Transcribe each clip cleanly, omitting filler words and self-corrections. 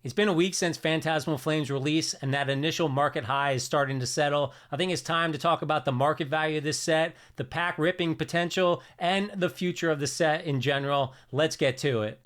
It's been a week since Phantasmal Flames release, and that initial market high is starting to settle. I think it's time to talk about the market value of this set, the pack ripping potential, and the future of the set in general. Let's get to it.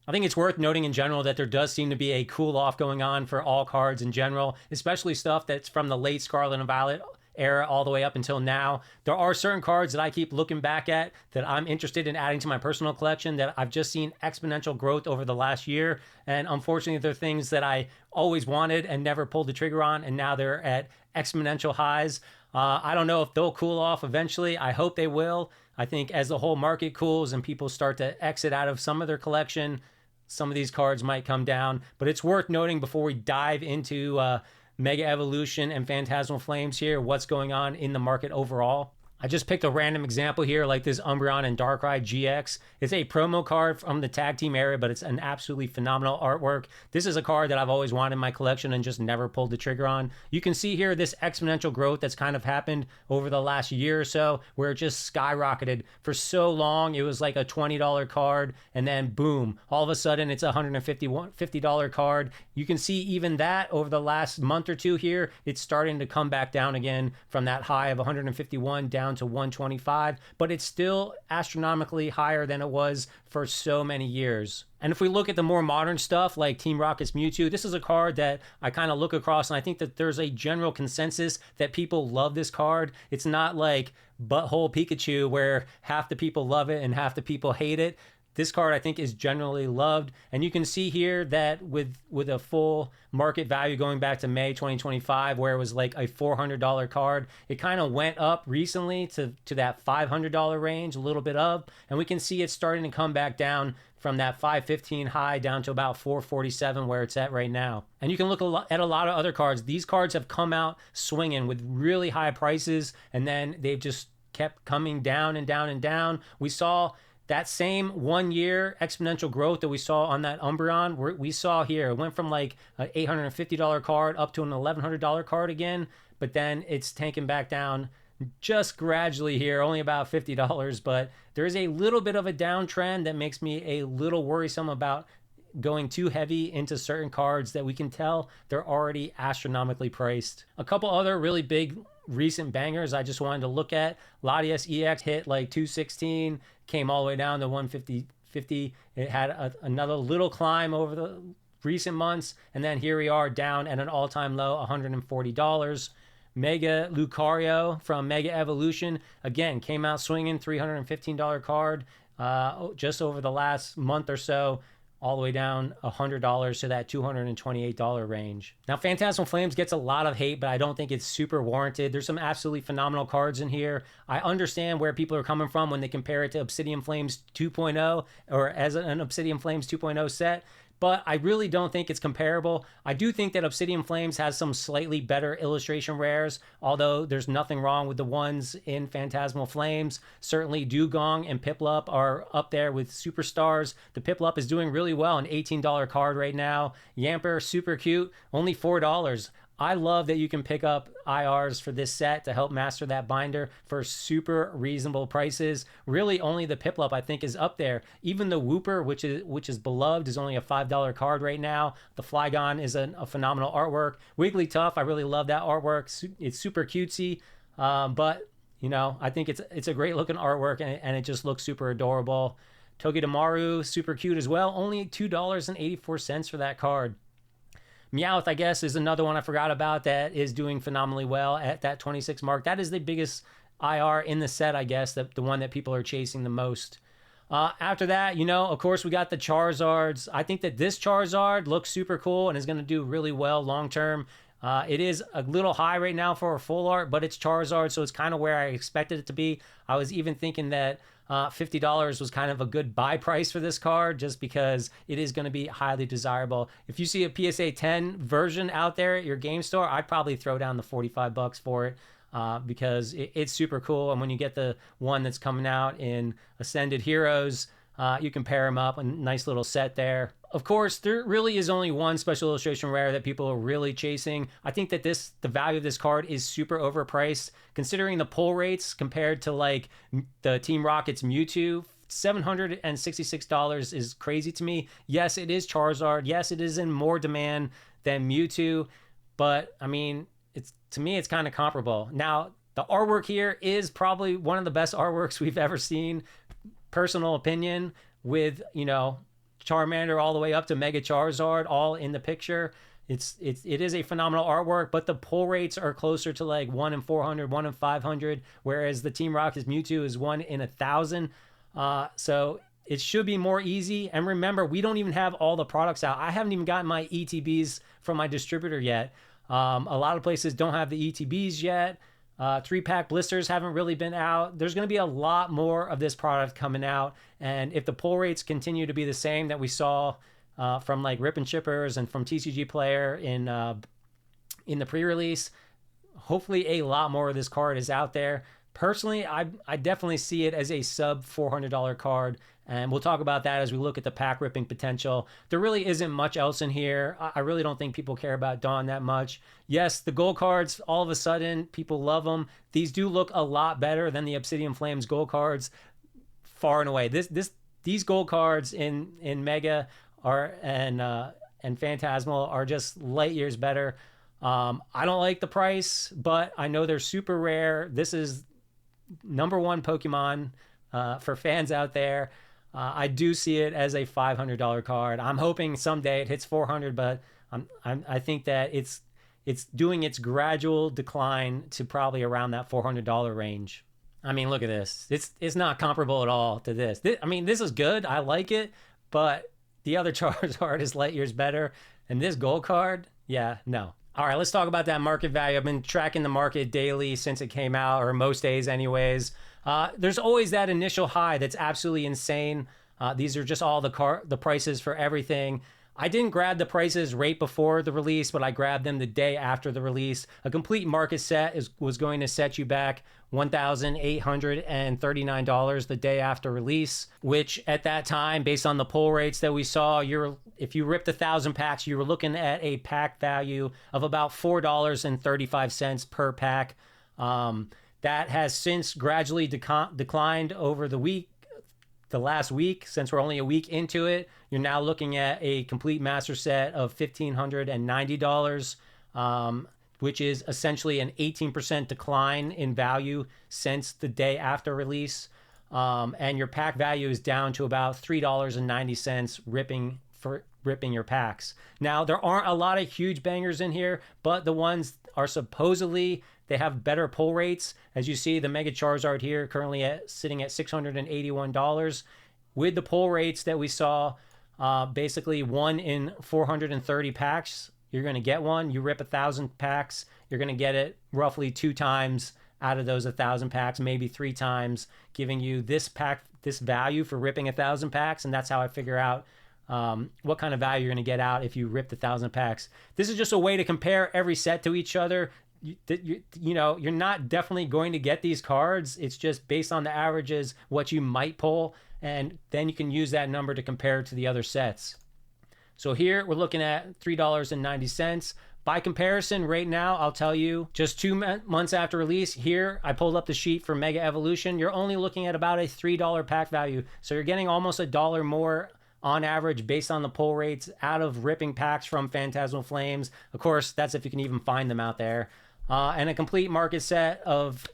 I think it's worth noting in general that there does seem to be a cool off going on for all cards in general, especially stuff that's from the late Scarlet and Violet era all the way up until now. There are certain cards that I keep looking back at that I'm interested in adding to my personal collection that I've just seen exponential growth over the last year. And unfortunately, they're things that I always wanted and never pulled the trigger on, and now they're at exponential highs. I don't know if they'll cool off eventually. I hope they will. I think as the whole market cools and people start to exit out of some of their collection, some of these cards might come down. But it's worth noting before we dive into Mega Evolution and Phantasmal Flames here, what's going on in the market overall. I just picked a random example here, like this Umbreon and Darkrai GX. It's a promo card from the tag team era, but it's an absolutely phenomenal artwork. This is a card that I've always wanted in my collection and just never pulled the trigger on. You can see here this exponential growth that's kind of happened over the last year or so, where it just skyrocketed. For so long, it was like a $20 card, and then boom, all of a sudden it's a $150 card. You can see even that over the last month or two here, it's starting to come back down again from that high of 151 down to 125, but it's still astronomically higher than it was for so many years. And if we look at the more modern stuff like Team Rocket's Mewtwo, this is a card that I kind of look across and I think that there's a general consensus that people love this card. It's not like Butthole Pikachu where half the people love it and half the people hate it. This card, I think, is generally loved. And you can see here that with a full market value going back to May 2025, where it was like a $400 card, it kind of went up recently to that $500 range, a little bit up. And we can see it starting to come back down from that 515 high down to about 447 where it's at right now. And you can look at a lot of other cards. These cards have come out swinging with really high prices, and then they've just kept coming down and down and down. We saw that same 1 year exponential growth that we saw on that Umbreon, we saw here. It went from like an $850 card up to an $1,100 card again, but then it's taken back down just gradually here, only about $50, but there is a little bit of a downtrend that makes me a little worrisome about going too heavy into certain cards that we can tell they're already astronomically priced. A couple other really big recent bangers I just wanted to look at. Latias EX hit like 216, came all the way down to 150. It had another little climb over the recent months, and then here we are down at an all-time low, $140. Mega Lucario from Mega Evolution, again, came out swinging, $315 card just over the last month or so, all the way down $100 to that $228 range. Now, Phantasmal Flames gets a lot of hate, but I don't think it's super warranted. There's some absolutely phenomenal cards in here. I understand where people are coming from when they compare it to Obsidian Flames 2.0 or as an Obsidian Flames 2.0 set, but I really don't think it's comparable. I do think that Obsidian Flames has some slightly better illustration rares, although there's nothing wrong with the ones in Phantasmal Flames. Certainly Dugong and Piplup are up there with superstars. The Piplup is doing really well, an $18 card right now. Yamper, super cute, only $4. I love that you can pick up IRs for this set to help master that binder for super reasonable prices. Really, only the Piplup I think is up there. Even the Wooper, which is beloved, is only a $5 card right now. The Flygon is a phenomenal artwork. Wigglytuff, I really love that artwork. It's super cutesy, but you know, I think it's a great looking artwork, and it just looks super adorable. Togedemaru, super cute as well. Only $2.84 for that card. Meowth, I guess, is another one I forgot about that is doing phenomenally well at that 26 mark. That is the biggest IR in the set, I guess, the one that people are chasing the most. After that, you know, of course, we got the Charizards. I think that this Charizard looks super cool and is going to do really well long term. It is a little high right now for a full art, but it's Charizard, so it's kind of where I expected it to be. I was even thinking that $50 was kind of a good buy price for this card just because it is going to be highly desirable. If you see a PSA 10 version out there at your game store, I'd probably throw down the $45 for it. Because it's super cool. And when you get the one that's coming out in Ascended Heroes, you can pair them up, a nice little set there. Of course, there really is only one special illustration rare that people are really chasing. I think that the value of this card is super overpriced, considering the pull rates compared to like the Team Rocket's Mewtwo $766 is crazy to me. Yes, it is Charizard. Yes, it is in more demand than Mewtwo, but I mean, to me, it's kind of comparable. Now, the artwork here is probably one of the best artworks we've ever seen. Personal opinion, with, you know, Charmander all the way up to Mega Charizard all in the picture. It is a phenomenal artwork, but the pull rates are closer to like 1 in 400, 1 in 500, whereas the Team Rocket's Mewtwo is 1 in 1,000. So it should be more easy. And remember, we don't even have all the products out. I haven't even gotten my ETBs from my distributor yet. A lot of places don't have the ETBs yet. 3-pack blisters haven't really been out. There's going to be a lot more of this product coming out. And if the pull rates continue to be the same that we saw from like Rip and Chippers and from TCG Player in the pre-release, hopefully a lot more of this card is out there. Personally, I definitely see it as a sub $400 card, and we'll talk about that as we look at the pack ripping potential. There really isn't much else in here. I really don't think people care about Dawn that much. Yes, the gold cards, all of a sudden, people love them. These do look a lot better than the Obsidian Flames gold cards, far and away. These gold cards in Mega and Phantasmal are just light years better. I don't like the price, but I know they're super rare. This is #1 Pokemon for fans out there. I do see it as a $500 card. I'm hoping someday it hits 400, but I think that it's doing its gradual decline to probably around that $400 range. I mean, look at this. It's not comparable at all to this. I mean, this is good. I like it, but the other Charizard is light years better. And this gold card, yeah, no. All right, let's talk about that market value. I've been tracking the market daily since it came out, or most days anyways. There's always that initial high that's absolutely insane. These are just all the prices for everything. I didn't grab the prices right before the release, but I grabbed them the day after the release. A complete market set was going to set you back $1,839 the day after release, which at that time, based on the pull rates that we saw, if you ripped 1,000 packs, you were looking at a pack value of about $4.35 per pack. That has since gradually declined over the last week. Since we're only a week into it, you're now looking at a complete master set of $1,590, which is essentially an 18% decline in value since the day after release. And your pack value is down to about $3.90 ripping your packs. Now, there aren't a lot of huge bangers in here, but the ones are supposedly, they have better pull rates. As you see, the Mega Charizard here currently sitting at $681. With the pull rates that we saw, basically 1 in 430 packs, you're going to get one. You rip 1,000 packs, you're going to get it roughly 2 times out of those 1,000 packs, maybe 3 times, giving you this value for ripping 1,000 packs. And that's how I figure out what kind of value you're going to get out if you ripped 1,000 packs. This is just a way to compare every set to each other. You're not definitely going to get these cards. It's just based on the averages, what you might pull, and then you can use that number to compare to the other sets. So here we're looking at $3.90. By comparison, right now, I'll tell you, just 2 months after release, here I pulled up the sheet for Mega Evolution. You're only looking at about a $3 pack value. So you're getting almost $1 more on average based on the pull rates out of ripping packs from Phantasmal Flames. Of course, that's if you can even find them out there. And a complete market set of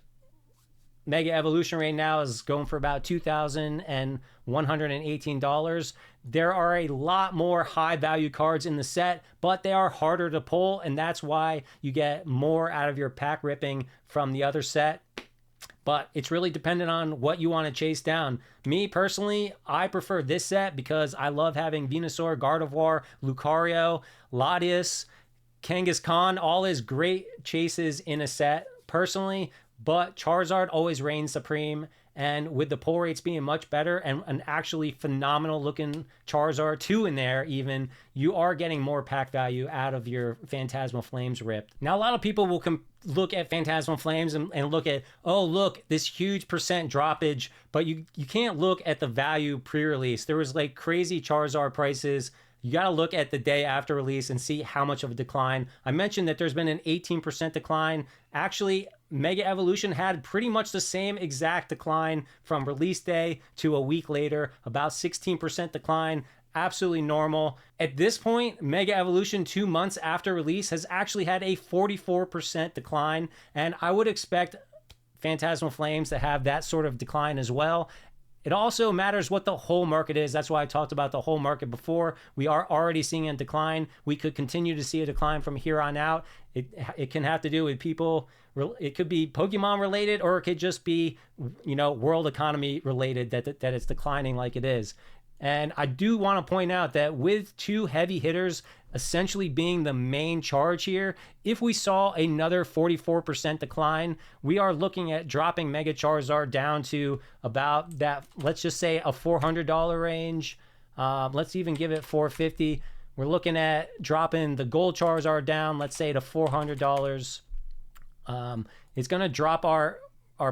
Mega Evolution right now is going for about $2,118. There are a lot more high value cards in the set, but they are harder to pull, and that's why you get more out of your pack ripping from the other set. But it's really dependent on what you want to chase down. Me personally, I prefer this set because I love having Venusaur, Gardevoir, Lucario, Latias, Kangaskhan, all his great chases in a set personally, but Charizard always reigns supreme. And with the pull rates being much better and an actually phenomenal looking Charizard 2 in there even, you are getting more pack value out of your Phantasmal Flames ripped. Now, a lot of people will look at Phantasmal Flames and look at, oh, look, this huge percent droppage, but you can't look at the value pre-release. There was like crazy Charizard prices. You got to look at the day after release and see how much of a decline. I mentioned that there's been an 18% decline. Actually, Mega Evolution had pretty much the same exact decline from release day to a week later, about 16% decline. Absolutely normal. At this point, Mega Evolution 2 months after release has actually had a 44% decline, and I would expect Phantasmal Flames to have that sort of decline as well. It also matters what the whole market is. That's why I talked about the whole market before. We are already seeing a decline. We could continue to see a decline from here on out. It can have to do with people. It could be Pokemon related, or it could just be, world economy related that it's declining like it is. And I do want to point out that with two heavy hitters essentially being the main charge here, if we saw another 44% decline, we are looking at dropping Mega Charizard down to about that, let's just say a $400 range. Let's even give it $450. We're looking at dropping the Gold Charizard down, let's say to $400. It's going to drop our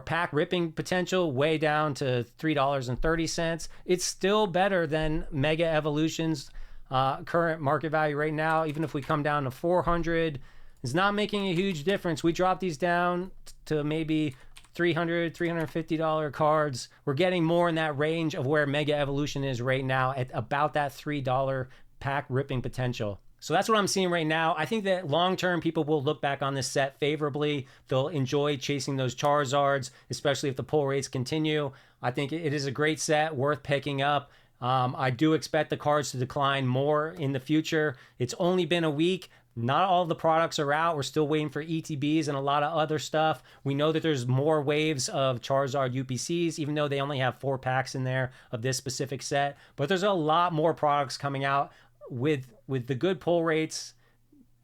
pack ripping potential way down to $3.30. It's still better than Mega Evolution's current market value right now. Even if we come down to 400, it's not making a huge difference. We drop these down to maybe $350 cards. We're getting more in that range of where Mega Evolution is right now, at about that $3 pack ripping potential. So that's what I'm seeing right now. I think that long-term people will look back on this set favorably. They'll enjoy chasing those Charizards, especially if the pull rates continue. I think it is a great set, worth picking up. I do expect the cards to decline more in the future. It's only been a week. Not all the products are out. We're still waiting for ETBs and a lot of other stuff. We know that there's more waves of Charizard UPCs, even though they only have 4 packs in there of this specific set. But there's a lot more products coming out with the good pull rates,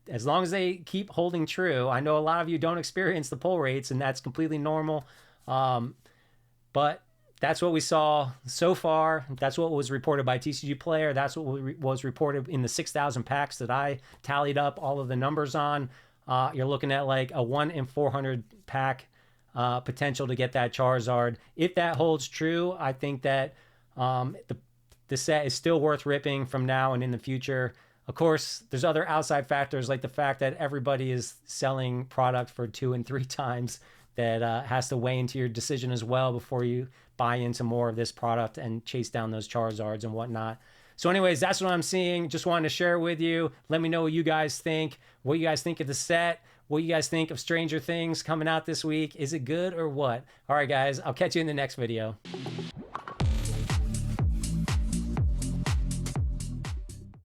as long as they keep holding true. I know a lot of you don't experience the pull rates, and that's completely normal. But that's what we saw so far. That's what was reported by TCG Player. That's what was reported in the 6,000 packs that I tallied up all of the numbers on. You're looking at like a 1 in 400 pack potential to get that Charizard. If that holds true, I think that the set is still worth ripping from now and in the future. Of course, there's other outside factors, like the fact that everybody is selling product for 2 and 3 times. That has to weigh into your decision as well before you buy into more of this product and chase down those Charizards and whatnot. So anyways, that's what I'm seeing. Just wanted to share with you. Let me know what you guys think. What you guys think of the set. What you guys think of Stranger Things coming out this week. Is it good or what? All right, guys. I'll catch you in the next video.